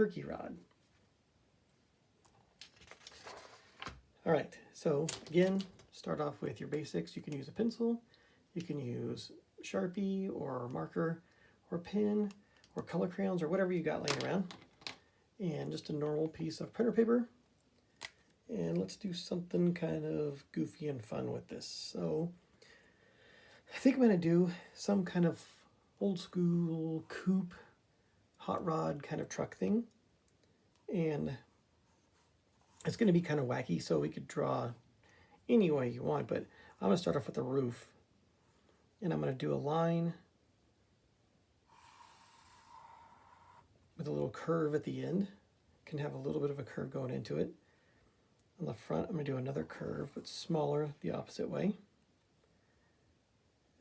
turkey rod. All right, so again, start off with your basics. You can use a pencil, you can use Sharpie or marker or pen or color crayons or whatever you got laying around, and just a normal piece of printer paper. And let's do something kind of goofy and fun with this. So I think I'm going to do some kind of old school coupe hot rod kind of truck thing, and it's going to be kind of wacky, so we could draw any way you want, but I'm going to start off with the roof, and I'm going to do a line with a little curve at the end. Can have a little bit of a curve going into it. On the front, I'm going to do another curve, but smaller the opposite way.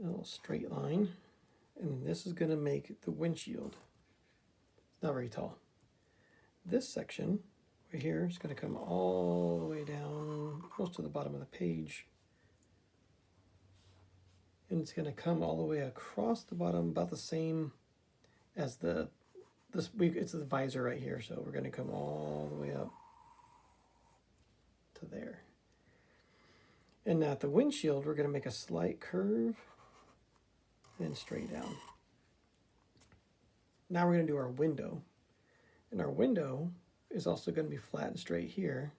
A little straight line, and this is going to make the windshield. It's not very tall. This section right here is going to come all the way down, close to the bottom of the page. And it's going to come all the way across the bottom, about the same as it's the visor right here. So we're going to come all the way up to there. And now at the windshield, we're going to make a slight curve and straight down. Now we're going to do our window. And our window is also going to be flat and straight here.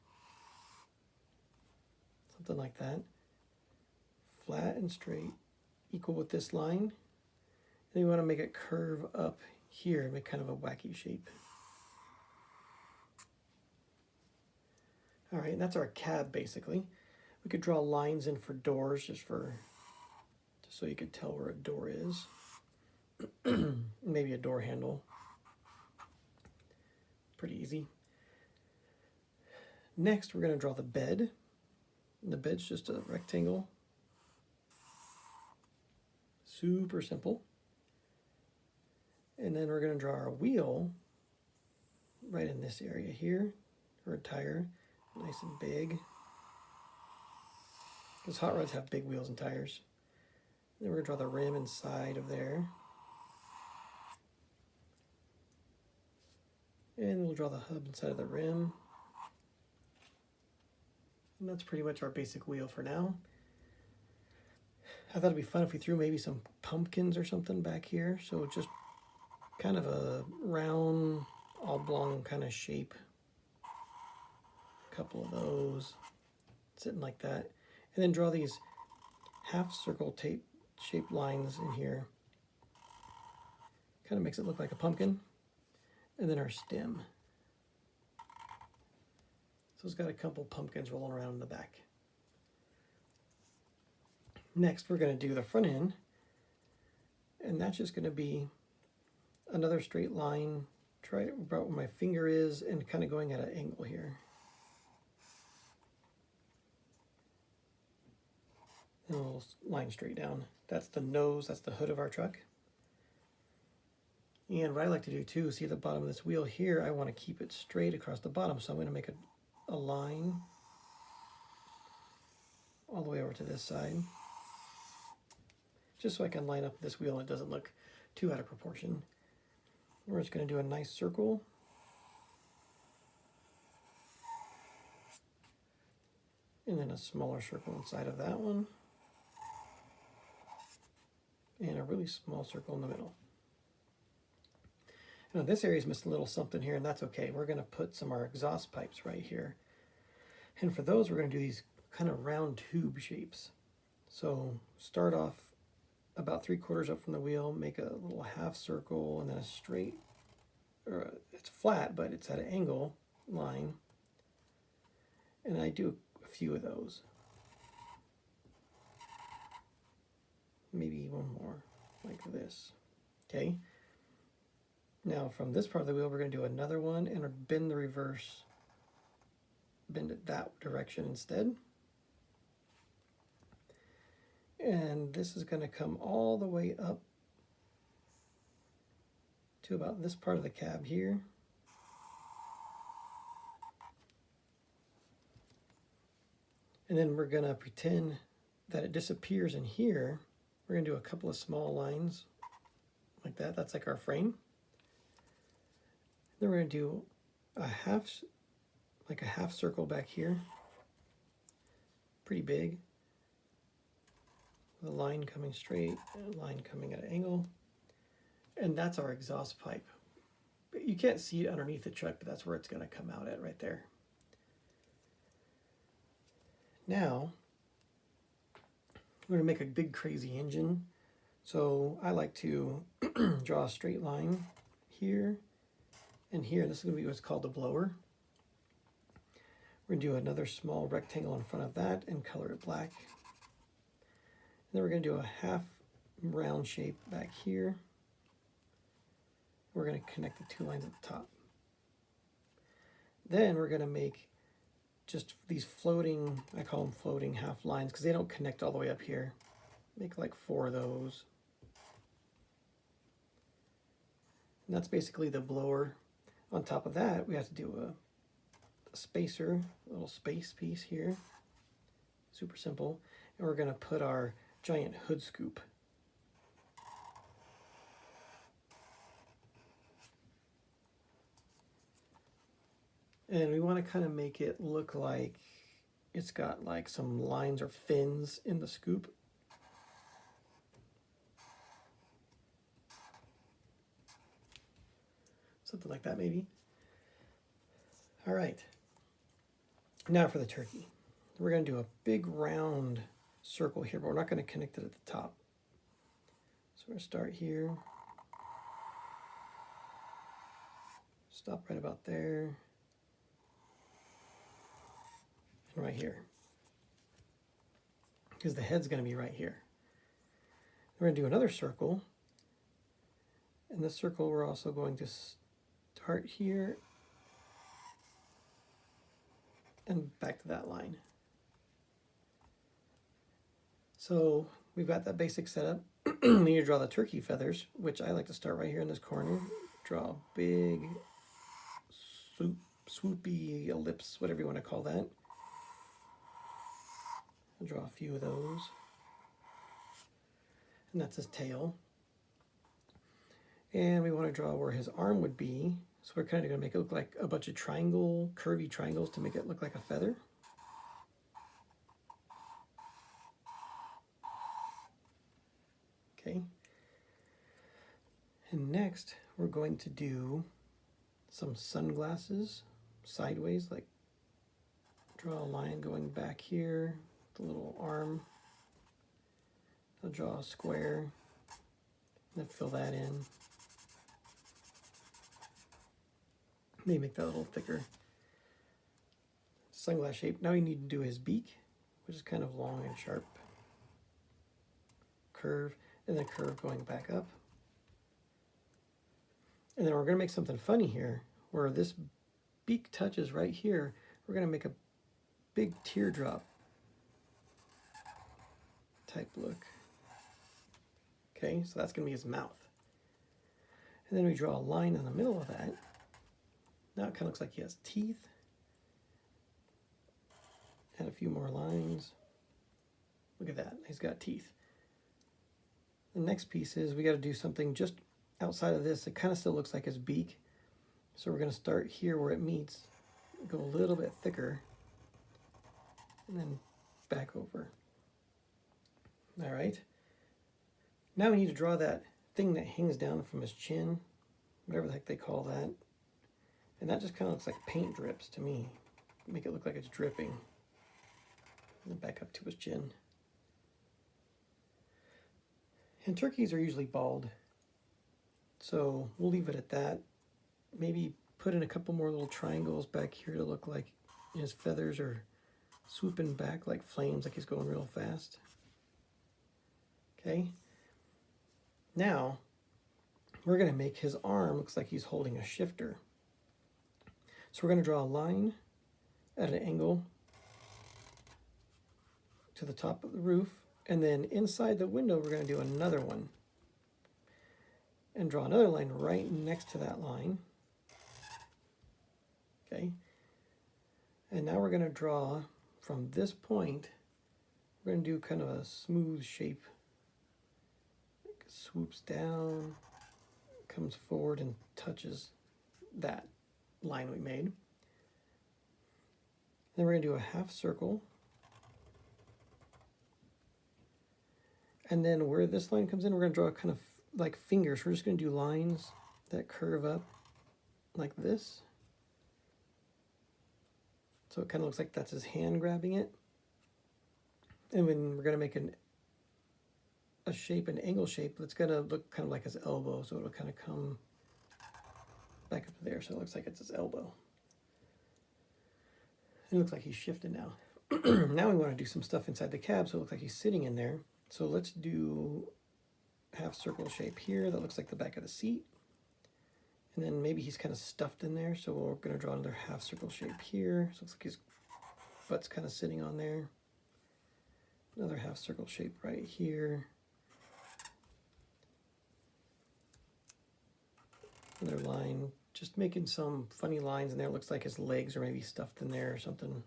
Something like that. Flat and straight, equal with this line. And you want to make it curve up here, make kind of a wacky shape. All right, and that's our cab basically. We could draw lines in for doors just so you could tell where a door is. Maybe a door handle. Pretty easy. Next, we're going to draw the bed. And the bed's just a rectangle. Super simple. And then we're going to draw our wheel right in this area here, or a tire, nice and big. Because hot rods have big wheels and tires. Then we're going to draw the rim inside of there. And we'll draw the hub inside of the rim. And that's pretty much our basic wheel for now. I thought it'd be fun if we threw maybe some pumpkins or something back here. So just kind of a round, oblong kind of shape. A couple of those sitting like that. And then draw these half circle tape shaped lines in here. Kind of makes it look like a pumpkin. And then our stem. So it's got a couple pumpkins rolling around in the back. Next, we're going to do the front end. And that's just going to be another straight line, try about where my finger is, and kind of going at an angle here. And a little line straight down. That's the nose, that's the hood of our truck. And what I like to do too, see the bottom of this wheel here, I want to keep it straight across the bottom. So I'm going to make a line all the way over to this side. Just so I can line up this wheel and it doesn't look too out of proportion. We're just going to do a nice circle. And then a smaller circle inside of that one. And a really small circle in the middle. Now this area's missed a little something here, and that's okay. We're going to put some of our exhaust pipes right here. And for those, we're going to do these kind of round tube shapes. So start off about 3/4 up from the wheel, make a little half circle, and then a straight, it's flat, but it's at an angle line. And I do a few of those. Maybe one more, like this. Okay. Now from this part of the wheel, we're going to do another one and bend the reverse. Bend it that direction instead. And this is going to come all the way up to about this part of the cab here. And then we're going to pretend that it disappears in here. We're going to do a couple of small lines like that. That's like our frame. Then we're going to do a like a half circle back here, pretty big, with a line coming straight and a line coming at an angle. And that's our exhaust pipe. You can't see it underneath the truck, but that's where it's going to come out at right there. Now, we're going to make a big crazy engine. So I like to draw a straight line here and here. This is going to be what's called the blower. We're going to do another small rectangle in front of that and color it black. And then we're going to do a half round shape back here. We're going to connect the two lines at the top. Then we're going to make just these floating, I call them floating half lines because they don't connect all the way up here. Make like 4 of those. And that's basically the blower. On top of that, we have to do a spacer, a little space piece here. Super simple. And we're going to put our giant hood scoop. And we want to kind of make it look like it's got like some lines or fins in the scoop. Something like that maybe. All right. Now for the turkey. We're going to do a big round circle here, but we're not going to connect it at the top. So we're going to start here. Stop right about there. And right here. Because the head's going to be right here. We're going to do another circle. And this circle we're also going to start here and back to that line. So we've got that basic setup. We need to draw the turkey feathers, which I like to start right here in this corner. Draw a big swoopy ellipse, whatever you want to call that. I'll draw a few of those. And that's his tail. And we want to draw where his arm would be. So we're kind of going to make it look like a bunch of curvy triangles to make it look like a feather. Okay. And next, we're going to do some sunglasses sideways, like draw a line going back here, the little arm. I'll draw a square, then fill that in. Maybe make that a little thicker. Sunglass shape. Now we need to do his beak, which is kind of long and sharp. Curve, and then curve going back up. And then we're going to make something funny here, where this beak touches right here. We're going to make a big teardrop type look. Okay, so that's going to be his mouth. And then we draw a line in the middle of that. Now it kind of looks like he has teeth. Add a few more lines. Look at that, he's got teeth. The next piece is we got to do something just outside of this. It kind of still looks like his beak. So we're going to start here where it meets, go a little bit thicker, and then back over. All right. Now we need to draw that thing that hangs down from his chin, whatever the heck they call that. And that just kind of looks like paint drips to me. Make it look like it's dripping. And then back up to his chin. And turkeys are usually bald, so we'll leave it at that. Maybe put in a couple more little triangles back here to look like his feathers are swooping back like flames, like he's going real fast. Okay. Now, we're going to make his arm looks like he's holding a shifter. So we're going to draw a line at an angle to the top of the roof. And then inside the window, we're going to do another one. And draw another line right next to that line. Okay. And now we're going to draw from this point, we're going to do kind of a smooth shape. It swoops down, comes forward and touches that. line we made. Then we're going to do a half circle. And then where this line comes in, we're going to draw kind of like fingers. We're just going to do lines that curve up like this. So it kind of looks like that's his hand grabbing it. And then we're going to make a shape, an angle shape that's going to look kind of like his elbow. So it'll kind of come back up to there. So it looks like it's his elbow. It looks like he's shifted now. Now we want to do some stuff inside the cab so it looks like he's sitting in there. So let's do half circle shape here that looks like the back of the seat. And then maybe he's kind of stuffed in there. So we're going to draw another half circle shape here. So it looks like his butt's kind of sitting on there. Another half circle shape right here. Another line, just making some funny lines in there. It looks like his legs are maybe stuffed in there or something.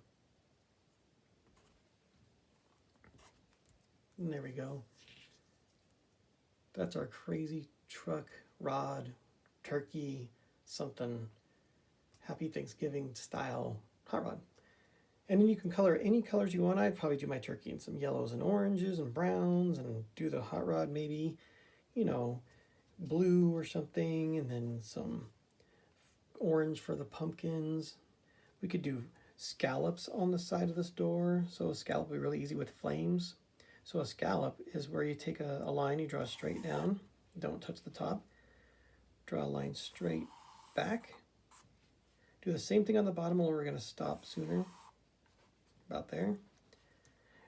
And there we go. That's our crazy truck, rod, turkey, something, happy Thanksgiving style hot rod. And then you can color any colors you want. I'd probably do my turkey in some yellows and oranges and browns, and do the hot rod maybe, you know, blue or something, and then some orange for the pumpkins. We could do scallops on the side of this door. So a scallop would be really easy with flames. So a scallop is where you take a line, you draw straight down, don't touch the top, draw a line straight back. Do the same thing on the bottom where we're going to stop sooner, about there.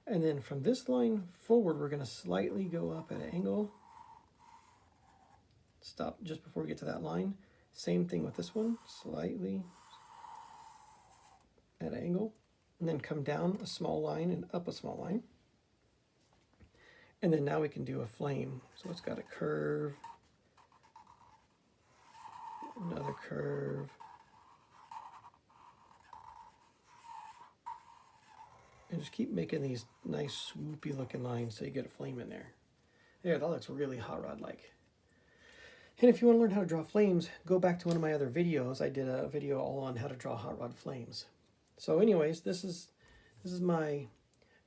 And then from this line forward, we're going to slightly go up at an angle. Stop just before we get to that line. Same thing with this one, slightly at an angle. And then come down a small line and up a small line. And then now we can do a flame. So it's got a curve, another curve, and just keep making these nice swoopy looking lines so you get a flame in there. There, that looks really hot rod like. And if you want to learn how to draw flames, go back to one of my other videos. I did a video all on how to draw hot rod flames. So anyways, this is my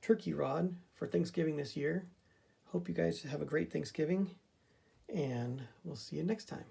turkey rod for Thanksgiving this year. Hope you guys have a great Thanksgiving, and we'll see you next time.